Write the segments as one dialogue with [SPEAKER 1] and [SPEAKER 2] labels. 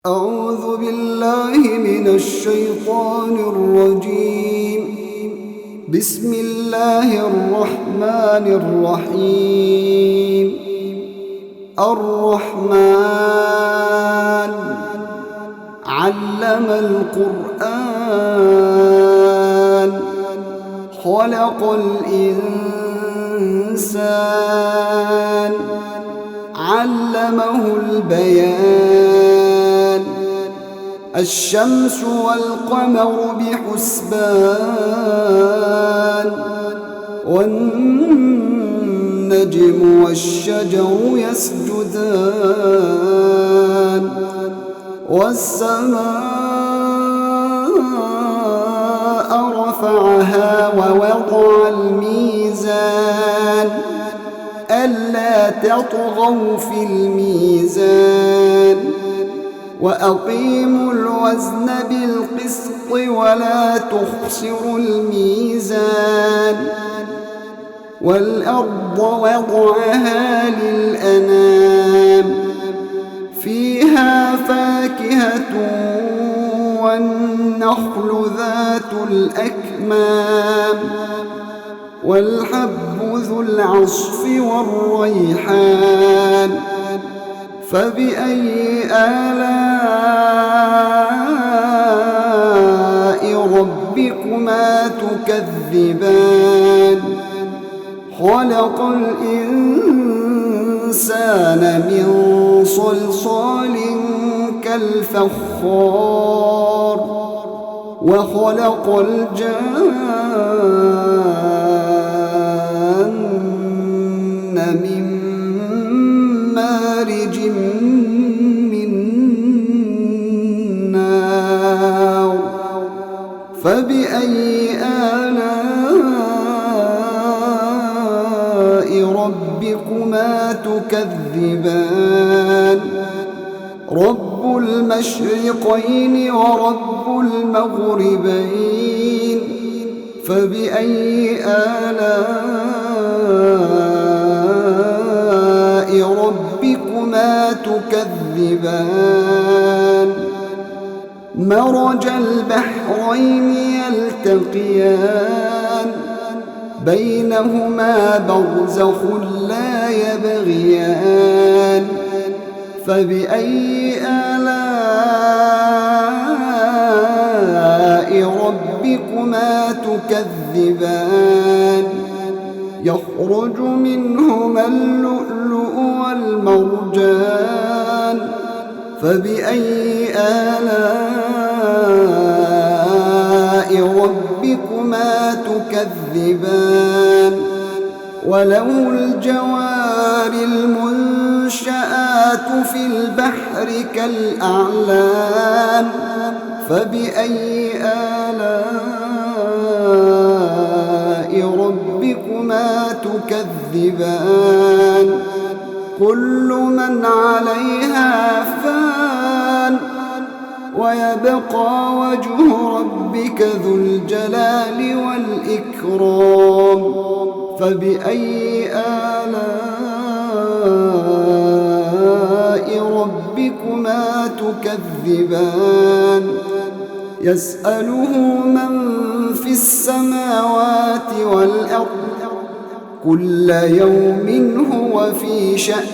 [SPEAKER 1] أعوذ بالله من الشيطان الرجيم. بسم الله الرحمن الرحيم. الرحمن علم القرآن خلق الإنسان علمه البيان الشمس والقمر بحسبان والنجم والشجر يسجدان والسماء رفعها ووضع الميزان ألا تطغوا في الميزان وأقيموا الوزن بالقسط ولا تخسروا الميزان والأرض وضعها للأنام فيها فاكهة والنخل ذات الأكمام والحب ذو العصف والريحان فبأي آلاء ربكما تكذبان خلق الإنسان من صلصال كالفخار وخلق الجان من مارج من نار فبأي آلاء ربكما تكذبان رب المشرقين ورب المغربين فبأي آلاء ربكما تكذبان مرج البحرين يلتقيان بينهما برزخ لا يبغيان فبأي آلاء ربكما تكذبان يخرج منهما اللؤلؤ والمرجان فبأي آلاء ربكما تكذبان وله الجوار المنشآت في البحر كالأعلام فبأي آلاء ربكما تكذبان كل من عليها فان ويبقى وجه ربك ذو الجلال والإكرام فبأي آلاء ربكما تكذبان يسأله من في السماوات والأرض كل يوم هو في شأن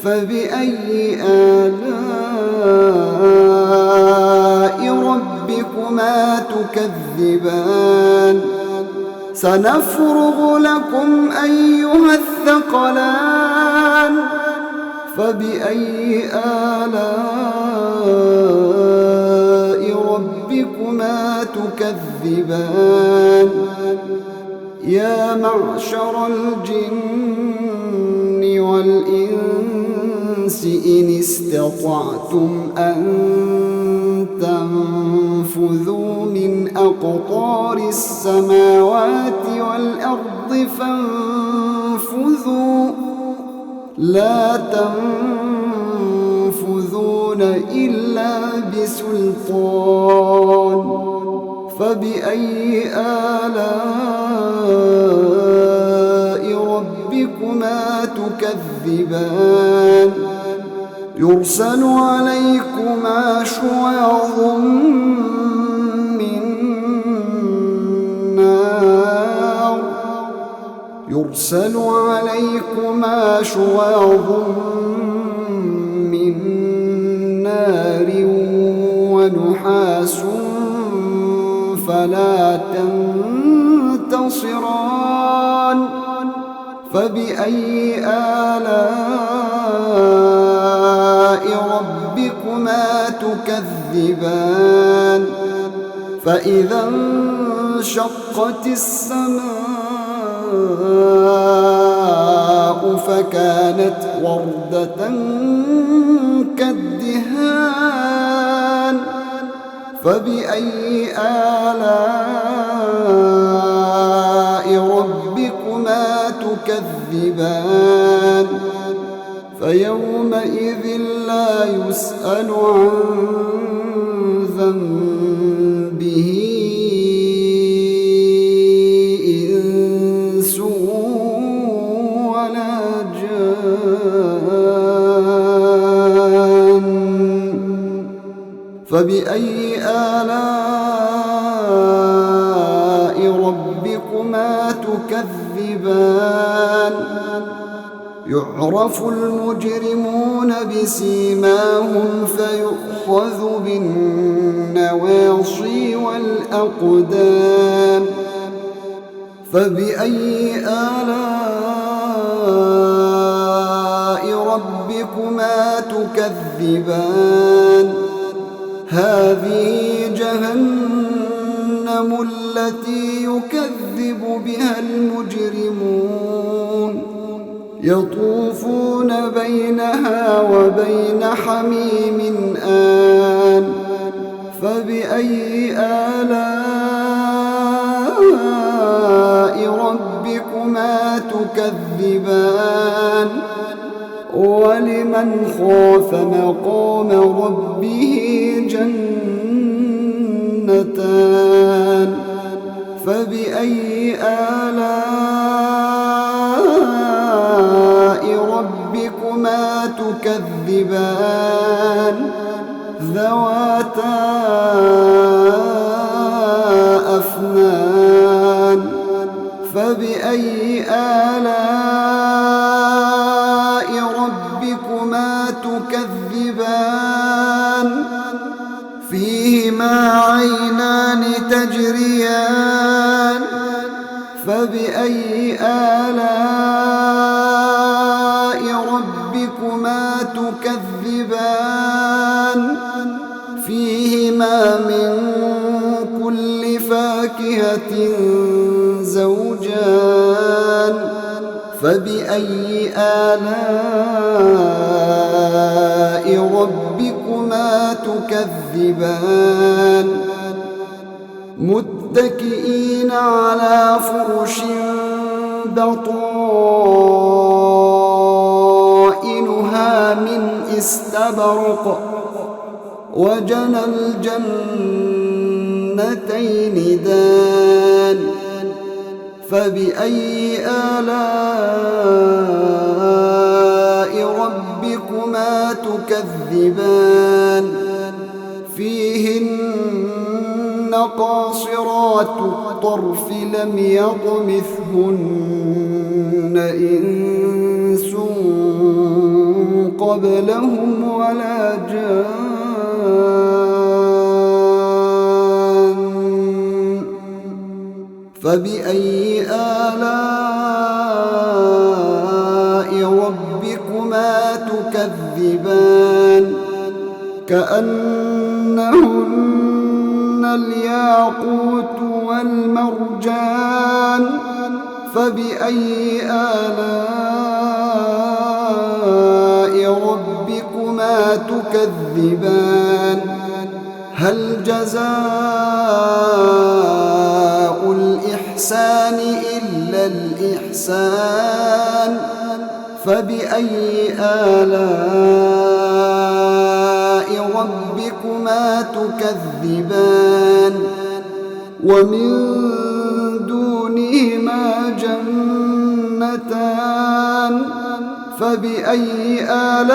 [SPEAKER 1] فبأي آلاء ربكما تكذبان سنفرغ لكم أيها الثقلان فبأي آلاء ربكما تكذبان يا معشر الجن والإنس إن استطعتم أن تنفذوا من أقطار السماوات والأرض فانفذوا لا تنفذون إلا بسلطان فبأي آلاء ربكما تكذبان يرسل عليكما شواظ من نار يرسل عليكما شواظ من نار ونحاس فلا تنتصران فبأي آلاء ربكما تكذبان فإذا انشقت السماء فكانت وردة كالدهان فبأي آلاء ربكما تكذبان فيومئذ لا يسأل عن ذنبه إنس ولا جان فبأي آلاء ربكما تكذبان يعرف المجرمون بسيماهم فيؤخذ بالنواصي والأقدام فبأي آلاء ربكما تكذبان هذه جهنم التي يكذب بها المجرمون يطوفون بينها وبين حميم آن فبأي آلاء ربكما تكذبان ولمن خاف مقام ربه جنتان فبأي آلاء ربكما تكذبان ذواتا أفنان فبأي آلاء ربكما تكذبان فيهما عينان تجريان فبأي آلاء ربكما تكذبان فيهما من كل فاكهة زوجان فبأي آلاء ربكما تكذبان متكئين على فرش بطائنها من استبرق وجنى الجنتين دان فبأي آلاء ربكما تكذبان فيهن قاصرات الطرف لم يطمثهن إنس قبلهم ولا جان فبأي آلاء ربكما تكذبان كأنهن الياقوت والمرجان فبأي آلاء ربكما تكذبان هل جزاء الإحسان إلا الإحسان فبأي آلاء ربكما تكذبان ومن دونهما جنتان فبأي آلاء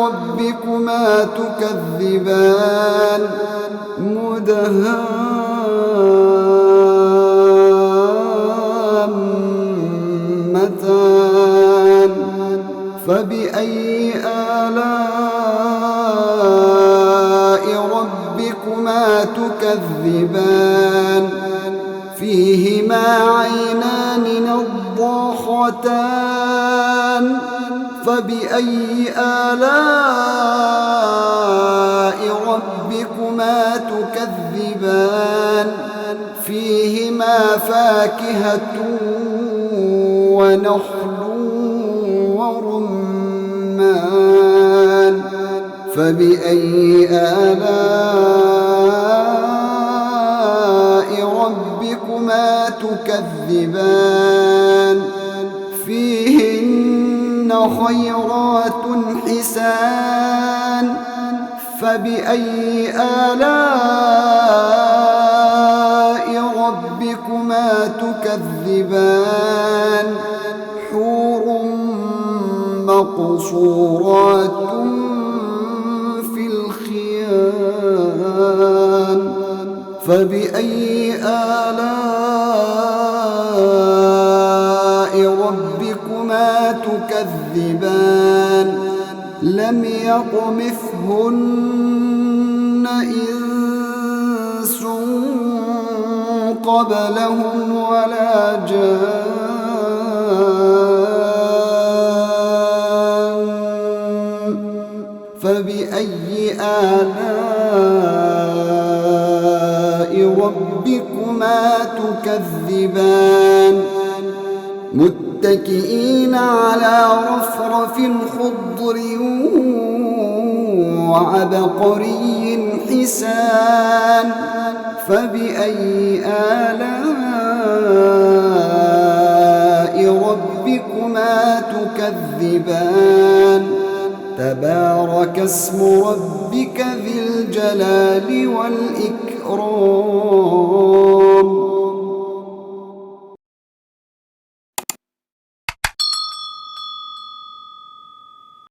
[SPEAKER 1] ربكما تكذبان مدهامتان فبأي آلاء ربكما تكذبان فيهما عينان نضاختان فبأي آلاء ربكما تكذبان فيهما فاكهة ونخل ورمان فبأي آلاء ربكما تكذبان فيهن خيرات حسان فبأي آلاء ربكما تكذبان حور مقصورات في الخيام فبأي آلاء ربكما تكذبان لم يطمثهن إنس قبلهم ولا جان فبأي آلاء ربكما تكذبان متكئين على رفرف خضر وعبقري حسان فبأي آلاء ربكما تكذبان تبارك اسم ربك ذي الجلال والإكرام